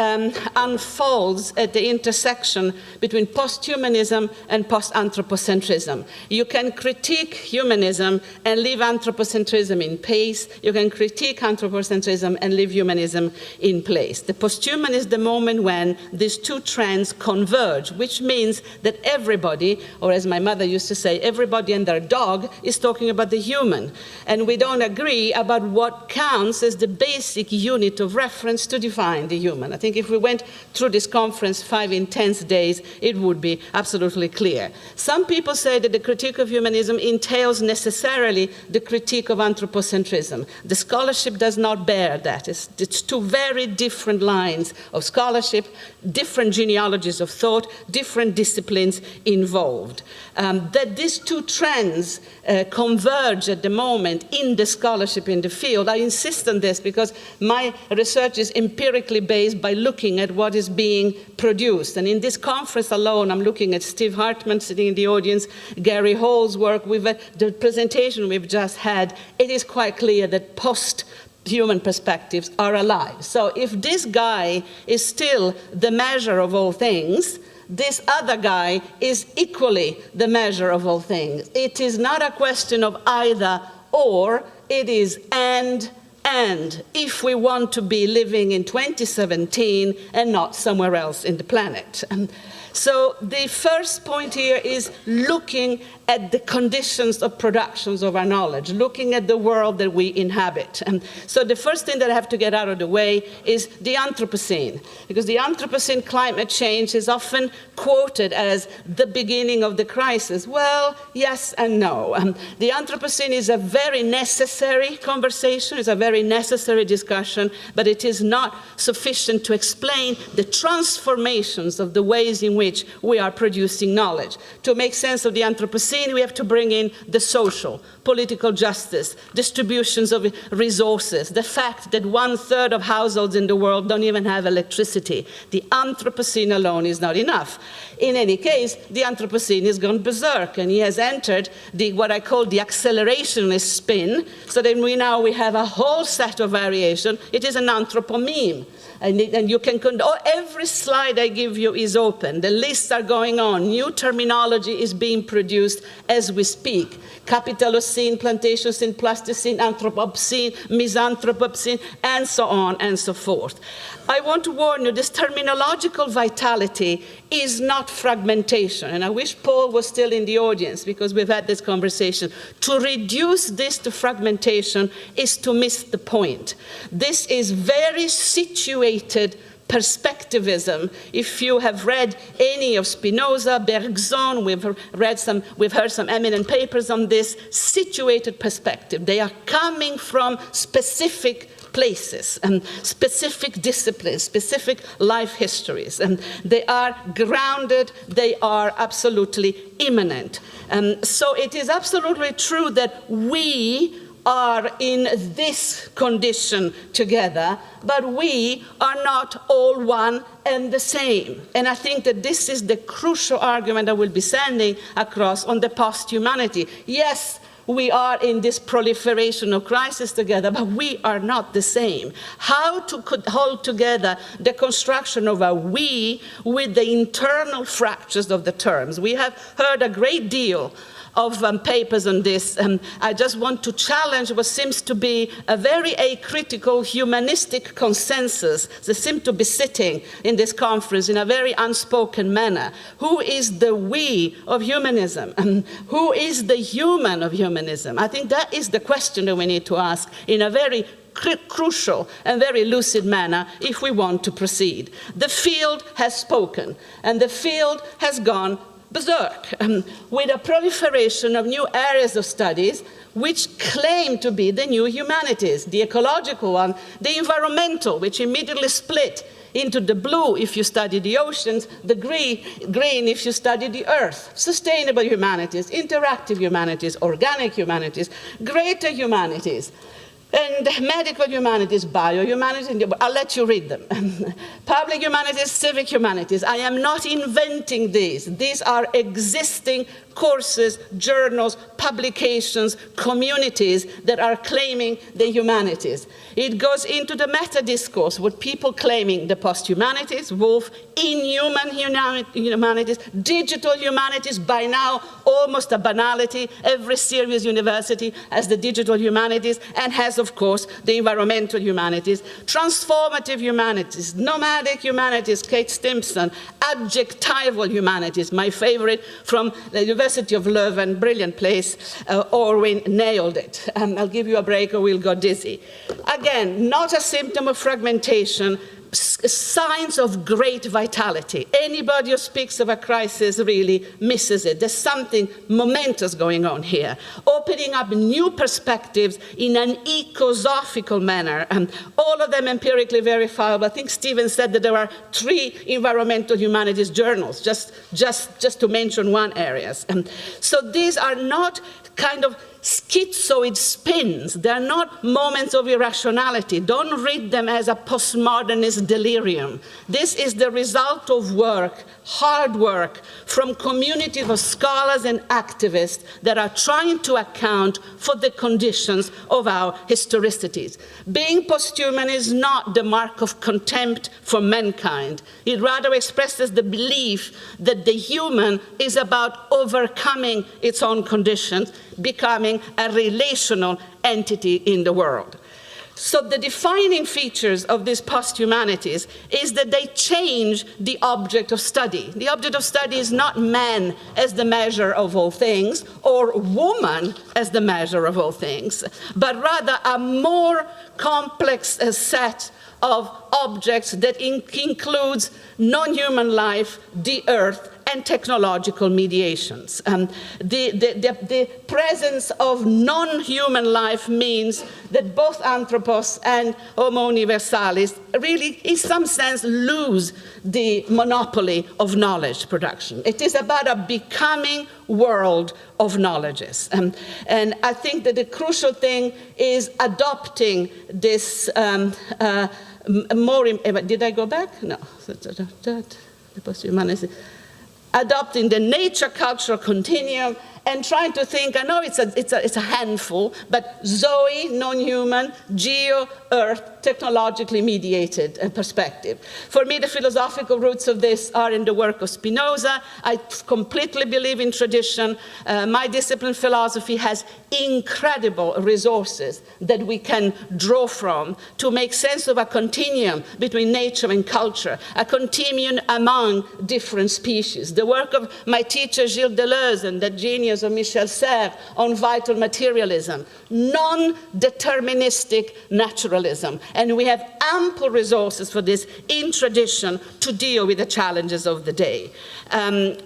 unfolds at the intersection between post-humanism and post-anthropocentrism. You can critique humanism and leave anthropocentrism in place. You can critique anthropocentrism and leave humanism in place. The post-human is the moment when these 2 trends converge, which means that everybody, or as my mother used to say, everybody and their dog is talking about the human. And we don't agree about what counts as the basic unit of reference to define the human. I think if we went through this conference 5 intense days, it would be absolutely clear. Some people say that the critique of humanism entails necessarily the critique of anthropocentrism. The scholarship does not bear that. It's 2 very different lines of scholarship, different genealogies of thought, different disciplines involved. That these 2 trends converge at the moment in the scholarship in the field. I insist on this because my research is empirical empirically based by looking at what is being produced. And in this conference alone, I'm looking at Steve Hartman sitting in the audience, Gary Hall's work, the presentation we've just had. It is quite clear that post-human perspectives are alive. So if this guy is still the measure of all things, this other guy is equally the measure of all things. It is not a question of either or, it is and, if we want to be living in 2017 and not somewhere else in the planet. So the first point here is looking at the conditions of productions of our knowledge, looking at the world that we inhabit. And so the first thing that I have to get out of the way is the Anthropocene, because the Anthropocene climate change is often quoted as the beginning of the crisis. Well, yes and no. The Anthropocene is a very necessary conversation, it's a very necessary discussion, but it is not sufficient to explain the transformations of the ways in which we are producing knowledge. To make sense of the Anthropocene, we have to bring in the social, political justice, distributions of resources, the fact that 1/3 of households in the world don't even have electricity. The Anthropocene alone is not enough. In any case, the Anthropocene has gone berserk, and he has entered what I call the accelerationist spin, so that we have a whole set of variation. It is an anthropomeme. And you can, every slide I give you is open. The lists are going on. New terminology is being produced as we speak. Capitalocene, Plantationocene, Plasticene, Anthropocene, Misanthropocene, and so on and so forth. I want to warn you, this terminological vitality is not fragmentation. And I wish Paul was still in the audience, because we've had this conversation. To reduce this to fragmentation is to miss the point. This is very situated perspectivism. If you have read any of Spinoza, Bergson, we've heard some eminent papers on this, situated perspective. They are coming from specific places and specific disciplines, specific life histories, and they are grounded, they are absolutely immanent. So it is absolutely true that we are in this condition together, but we are not all one and the same. And I think that this is the crucial argument I will be sending across on the post-humanity. Yes, we are in this proliferation of crisis together, but we are not the same. How to hold together the construction of a we with the internal fractures of the terms? We have heard a great deal of papers on this, and I just want to challenge what seems to be a very acritical humanistic consensus that seems to be sitting in this conference in a very unspoken manner. Who is the we of humanism? And who is the human of humanism? I think that is the question that we need to ask in a very crucial and very lucid manner if we want to proceed. The field has spoken, and the field has gone berserk, with a proliferation of new areas of studies which claim to be the new humanities, the ecological one, the environmental, which immediately split into the blue if you study the oceans, the green if you study the earth, sustainable humanities, interactive humanities, organic humanities, greater humanities, and medical humanities, biohumanities. I'll let you read them. Public humanities, civic humanities. I am not inventing these. These are existing courses, journals, publications, communities that are claiming the humanities. It goes into the meta-discourse with people claiming the post-humanities, Wolf, inhuman humanities, digital humanities, by now almost a banality. Every serious university has the digital humanities and has, of course, the environmental humanities, transformative humanities, nomadic humanities, Kate Stimpson, adjectival humanities, my favorite from the University of Leuven, brilliant place. Orwin nailed it. I'll give you a break or we'll go dizzy. Again, not a symptom of fragmentation, signs of great vitality. Anybody who speaks of a crisis really misses it. There's something momentous going on here, opening up new perspectives in an ecosophical manner, and all of them empirically verifiable. I think Stephen said that there are 3 environmental humanities journals, just to mention one area. So these are not kind of schizoid spins. They're not moments of irrationality. Don't read them as a postmodernist delirium. This is the result of work, hard work, from communities of scholars and activists that are trying to account for the conditions of our historicities. Being posthuman is not the mark of contempt for mankind. It rather expresses the belief that the human is about overcoming its own conditions, becoming a relational entity in the world. So the defining features of these posthumanities is that they change the object of study. The object of study is not man as the measure of all things, or woman as the measure of all things, but rather a more complex set of objects that includes non-human life, the earth, and technological mediations. The presence of non-human life means that both anthropos and Homo universalis really, in some sense, lose the monopoly of knowledge production. It is about a becoming world of knowledges. And I think that the crucial thing is adopting this did I go back? No. Adopting the nature-culture continuum and trying to think, I know it's a handful, but Zoe, non-human, geo, earth, technologically mediated perspective. For me, the philosophical roots of this are in the work of Spinoza. I completely believe in tradition. My discipline, philosophy, has incredible resources that we can draw from to make sense of a continuum between nature and culture, a continuum among different species. The work of my teacher, Gilles Deleuze, and the genius of Michel Serres on vital materialism, non-deterministic naturalism. And we have ample resources for this in tradition to deal with the challenges of the day.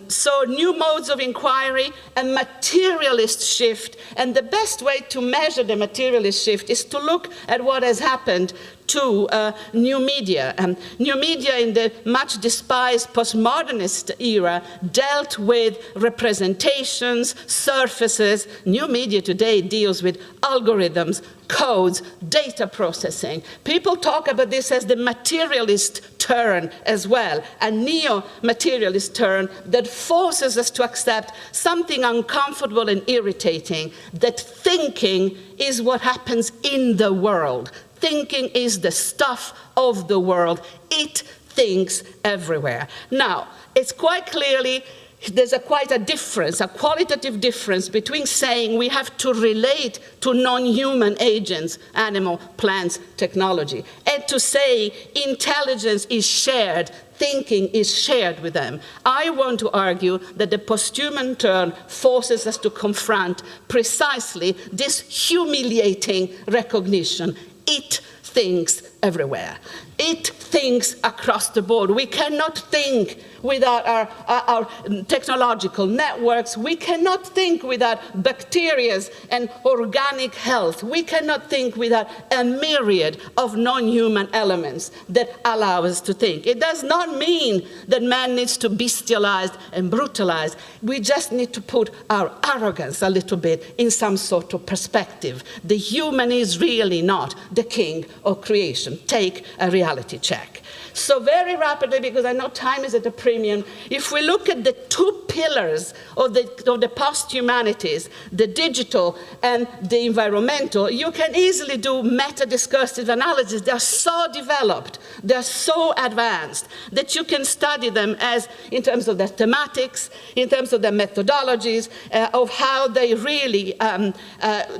So new modes of inquiry, a materialist shift, and the best way to measure the materialist shift is to look at what has happened to new media. New media in the much despised postmodernist era dealt with representations, surfaces. New media today deals with algorithms, codes, data processing. People talk about this as the materialist turn as well, a neo-materialist turn that forces us to accept something uncomfortable and irritating, that thinking is what happens in the world. Thinking is the stuff of the world. It thinks everywhere. Now, it's quite clearly there's quite a difference, a qualitative difference between saying we have to relate to non-human agents, animal, plants, technology, and to say intelligence is shared, thinking is shared with them. I want to argue that the posthuman turn forces us to confront precisely this humiliating recognition. It thinks everywhere. It thinks across the board. We cannot think without our technological networks. We cannot think without bacteria and organic health. We cannot think without a myriad of non-human elements that allow us to think. It does not mean that man needs to bestialize and brutalize. We just need to put our arrogance a little bit in some sort of perspective. The human is really not the king of creation. Take a reality check. So very rapidly, because I know time is at a premium, if we look at the two pillars of the post-humanities, the digital and the environmental, you can easily do meta-discursive analysis. They're so developed, they're so advanced, that you can study them as in terms of their thematics, in terms of their methodologies, of how they really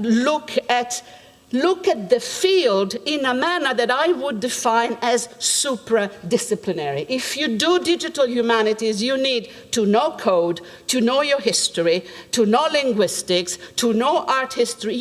look at the field in a manner that I would define as supra-disciplinary. If you do digital humanities, you need to know code, to know your history, to know linguistics, to know art history.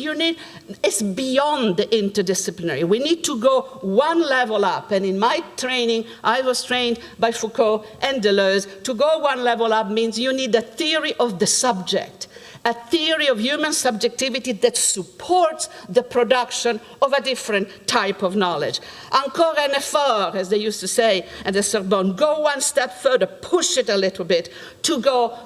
It's beyond the interdisciplinary. We need to go one level up. And in my training, I was trained by Foucault and Deleuze. To go one level up means you need a theory of the subject. a theory of human subjectivity that supports the production of a different type of knowledge. Encore un effort, as they used to say at the Sorbonne, go one step further, push it a little bit, to go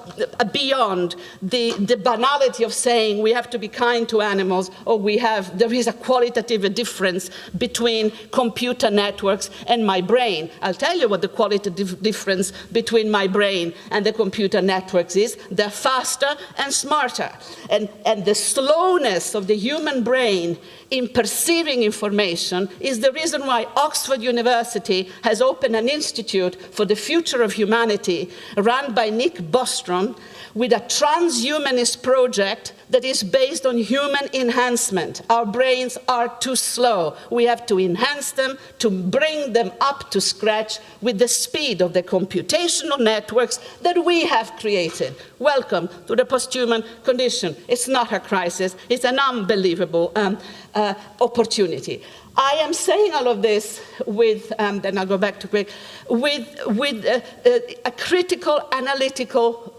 beyond the banality of saying we have to be kind to animals, or there is a qualitative difference between computer networks and my brain. I'll tell you what the qualitative difference between my brain and the computer networks is. They're faster and smarter. And the slowness of the human brain in perceiving information is the reason why Oxford University has opened an institute for the future of humanity run by Nick Bostrom with a transhumanist project that is based on human enhancement. Our brains are too slow. We have to enhance them to bring them up to scratch with the speed of the computational networks that we have created. Welcome to the post-human condition. It's not a crisis. It's an unbelievable opportunity. I am saying all of this with, then I'll go back to quick, with a critical, analytical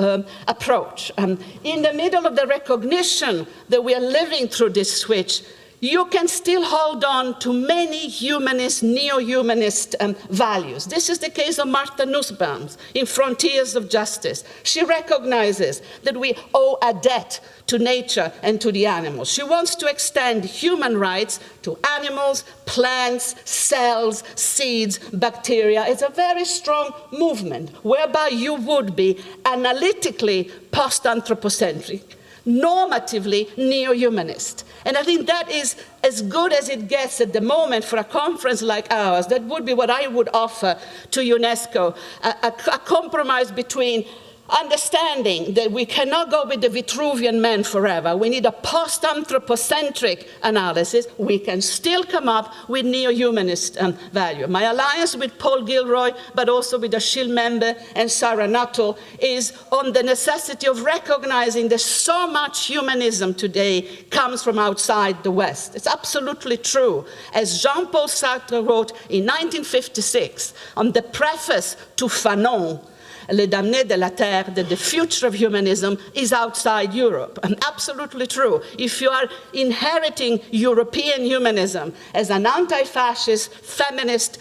approach. In the middle of the recognition that we are living through this switch, you can still hold on to many humanist, neo-humanist values. This is the case of Martha Nussbaum in Frontiers of Justice. She recognizes that we owe a debt to nature and to the animals. She wants to extend human rights to animals, plants, cells, seeds, bacteria. It's a very strong movement whereby you would be analytically post-anthropocentric, normatively neo-humanist. And I think that is as good as it gets at the moment for a conference like ours. That would be what I would offer to UNESCO, a compromise between understanding that we cannot go with the Vitruvian man forever. We need a post-anthropocentric analysis. We can still come up with neo-humanist value. My alliance with Paul Gilroy, but also with Achille Membe and Sarah Nuttall, is on the necessity of recognizing that so much humanism today comes from outside the West. It's absolutely true. As Jean-Paul Sartre wrote in 1956 on the preface to Fanon, Les Damnés de la Terre, that the future of humanism is outside Europe. And absolutely true. If you are inheriting European humanism as an anti-fascist, feminist,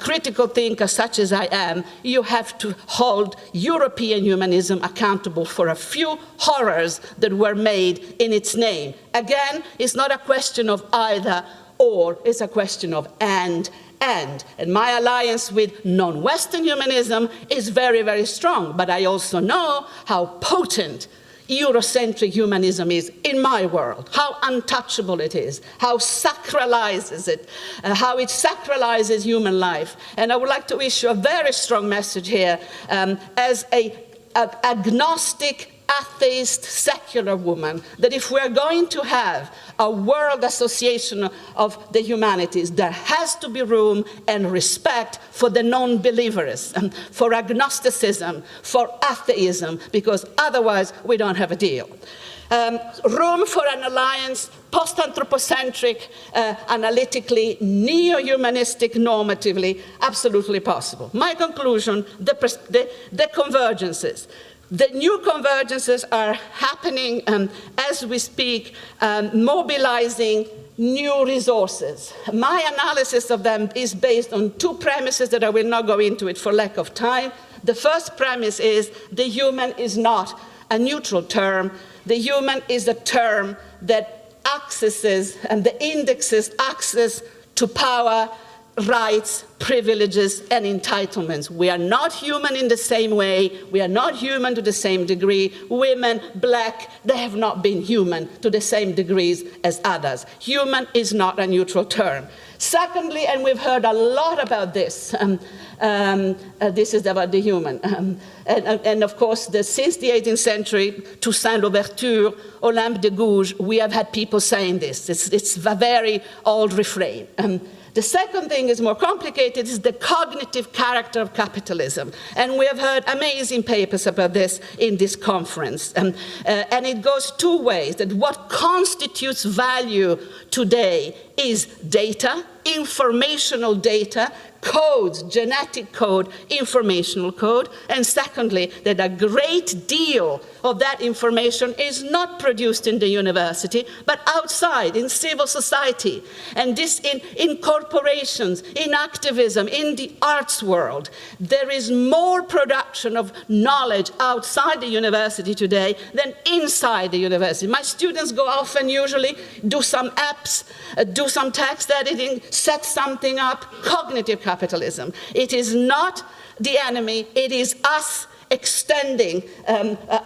critical thinker such as I am, you have to hold European humanism accountable for a few horrors that were made in its name. Again, it's not a question of either or, it's a question of and. And my alliance with non-Western humanism is very, very strong. But I also know how potent Eurocentric humanism is in my world, how untouchable it is, how sacralizes it, how it sacralizes human life. And I would like to issue a very strong message here as an agnostic, atheist, secular woman, that if we're going to have a world association of the humanities, there has to be room and respect for the non-believers, for agnosticism, for atheism, because otherwise we don't have a deal. Room for an alliance, post-anthropocentric, analytically, neo-humanistic, normatively, absolutely possible. My conclusion, the convergences. The new convergences are happening as we speak, mobilizing new resources. My analysis of them is based on two premises that I will not go into it for lack of time. The first premise is the human is not a neutral term. The human is a term that accesses and the indexes access to power, rights, privileges, and entitlements. We are not human in the same way. We are not human to the same degree. Women, black, they have not been human to the same degrees as others. Human is not a neutral term. Secondly, and we've heard a lot about this, this is about the human. And of course, since the 18th century, Toussaint Louverture, Olympe de Gouges, we have had people saying this. It's a very old refrain. The second thing is more complicated, is the cognitive character of capitalism. And we have heard amazing papers about this in this conference. And it goes two ways, that what constitutes value today is data, informational data, codes, genetic code, informational code, and secondly, that a great deal of that information is not produced in the university, but outside, in civil society, and this in corporations, in activism, in the arts world. There is more production of knowledge outside the university today than inside the university. My students go off and usually do some apps, do some text editing, set something up, cognitive capitalism. It is not the enemy, it is us extending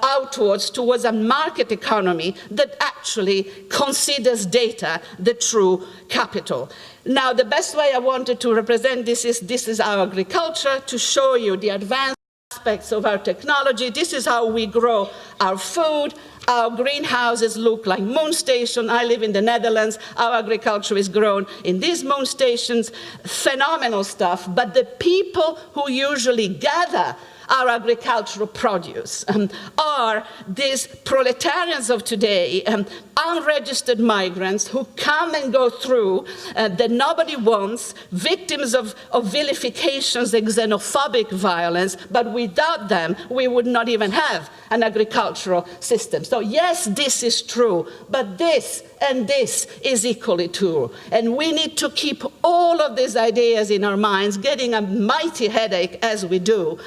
outwards towards a market economy that actually considers data the true capital. Now, the best way I wanted to represent this is our agriculture, to show you the advanced aspects of our technology. This is how we grow our food. Our greenhouses look like moon stations. I live in the Netherlands. Our agriculture is grown in these moon stations. Phenomenal stuff. But the people who usually gather our agricultural produce are these proletarians of today, unregistered migrants who come and go through that nobody wants, victims of vilifications and xenophobic violence, but without them we would not even have an agricultural system. So yes, this is true, but this and this is equally true. And we need to keep all of these ideas in our minds, getting a mighty headache as we do,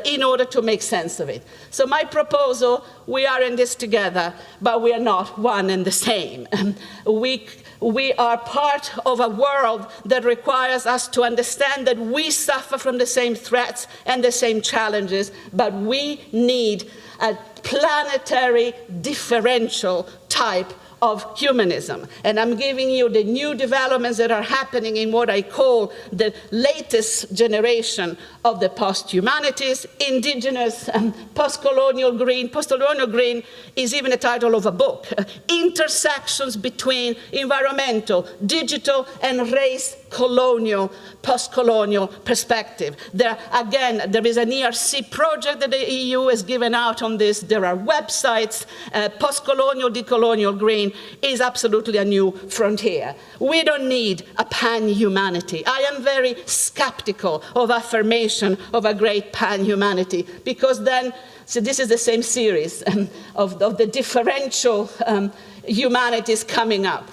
in order to make sense of it. So my proposal, we are in this together, but we are not one and the same. We are part of a world that requires us to understand that we suffer from the same threats and the same challenges, but we need a planetary differential type of humanism. And I'm giving you the new developments that are happening in what I call the latest generation of the post-humanities, indigenous, post-colonial green. Post-colonial green is even the title of a book. Intersections between environmental, digital, and race colonial, post-colonial perspective. There is an ERC project that the EU has given out on this. There are websites. Post-colonial, decolonial green is absolutely a new frontier. We don't need a pan-humanity. I am very skeptical of affirmation of a great pan-humanity, because then, so this is the same series of the differential humanities coming up.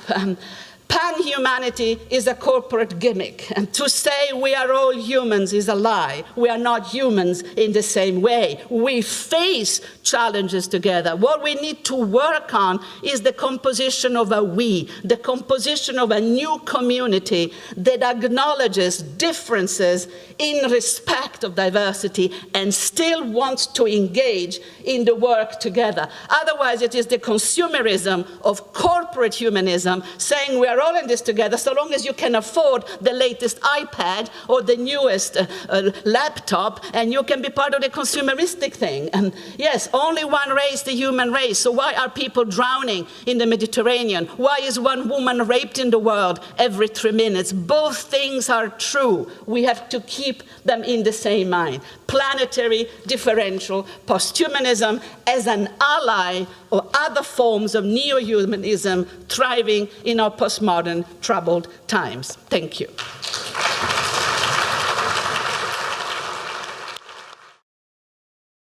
Pan-humanity is a corporate gimmick. And to say we are all humans is a lie. We are not humans in the same way. We face challenges together. What we need to work on is the composition of a we, the composition of a new community that acknowledges differences in respect of diversity and still wants to engage in the work together. Otherwise, it is the consumerism of corporate humanism saying we are all in this together so long as you can afford the latest iPad or the newest laptop, and you can be part of the consumeristic thing. And yes, only one race, the human race. So why are people drowning in the Mediterranean? Why is one woman raped in the world every 3 minutes? Both things are true. We have to keep them in the same mind. Planetary differential posthumanism as an ally or other forms of neo-humanism thriving in our postmodern troubled times. Thank you.